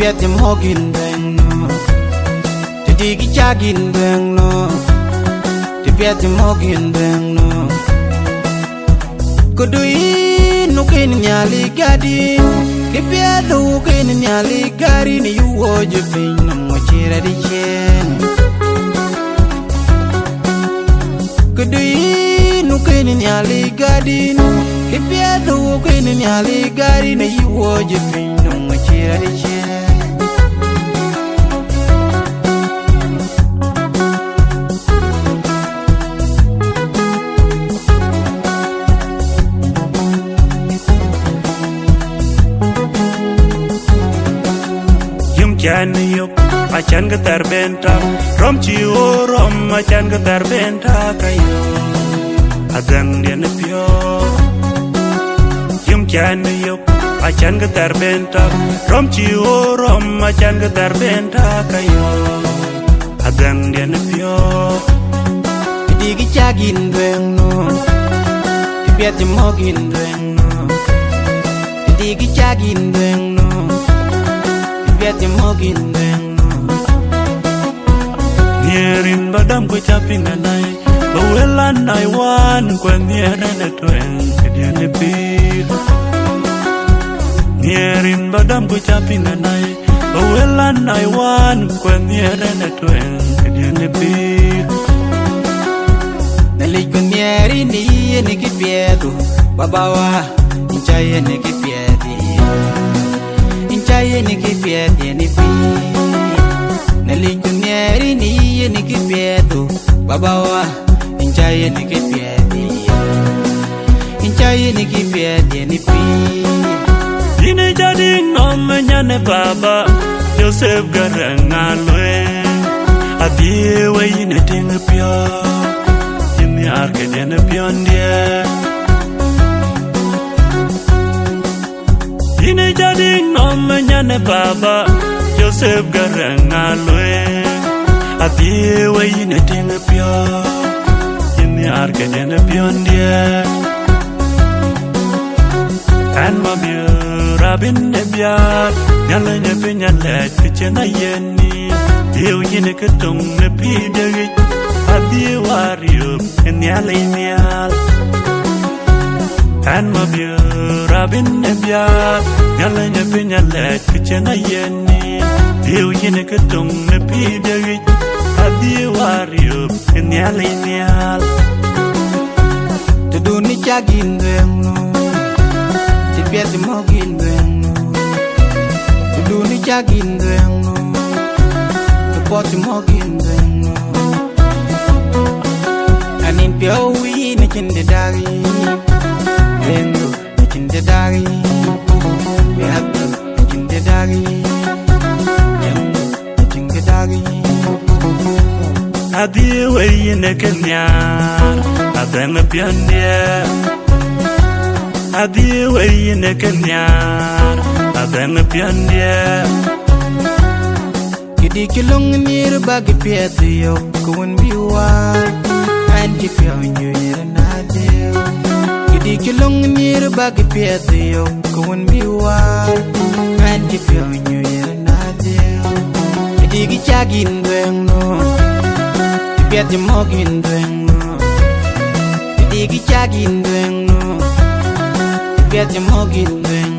bet him hogging bang no. The diggy jagging bang no. The bet him hogging bang no. Could we no kin Nhialic gadin? The bet who kin Nhialic garin you watch your pain no more cheer at the chain. Could we no kin Nhialic gadin? The bet who kin Nhialic garin you watch your pain no more cheer at the chain. Ariop, machan ketar benta, rom ciu rom machan ketar benta kayo, adang dia nepio. Ariop, machan ketar benta, rom ciu rom machan ketar benta kayo, adang dia nepio. Digi jagin beng no, biar jemogin beng no. Digi jagin beng no. Bet him hogging bang no. Nearin badam ko chapin anay, bawelan ay wan kwen nearin atwen kedian lepir. Nearin badam ko chapin anay, bawelan ay wan kwen nearin atwen kedian lepir. Nalig ko nearin ni nikipiedo, babawa inchaya nikipiedo. Ni kipiedi ni pi Nalinyeri ni kipiedo Babawa Inchaye ni kipiedi Inchaye ni kipiedi ni pi Dine jadi nomanyane baba Joseph Garang alwe Adhieu ine tinga pio Jini arke dene piondia Dine jadi nomanyane baba Joseph Garang alwe Adhieu ine tinga pio Jini arke dene piondia Kan Mabior Abit Adhieu Nyalanya pinyalet kichena yeni Diu yine ketong nepi degi Adhieu Ariop Nhialic Kan Mabior Abit Adhieu Nyalanya pinyalet kichena yeni Diu yine ketong nepi degi Adhieu Ariop Nhialic Tuduni jagin beng no. Biar jemogin beng no. Tuduni jagin beng no. Tepot jemogin beng no. Anin piawi na cindedari beng no. Na cindedari biar tu na cindedari beng no. Na cindedari Adhieu ine kenyar Adang piandia Adhieu ine kenyar Adang piandia Kidi kilong nir bagi piadhiyo Kuwan biwa Anji piaw nyuir na adhieu Kidi kilong nir bagi piadhiyo Kuwan biwa Anji piaw nyuir na adhieu Kidi gichagin beng no Biar jemogin beng no Kidi gichagin beng no Biar jemogin beng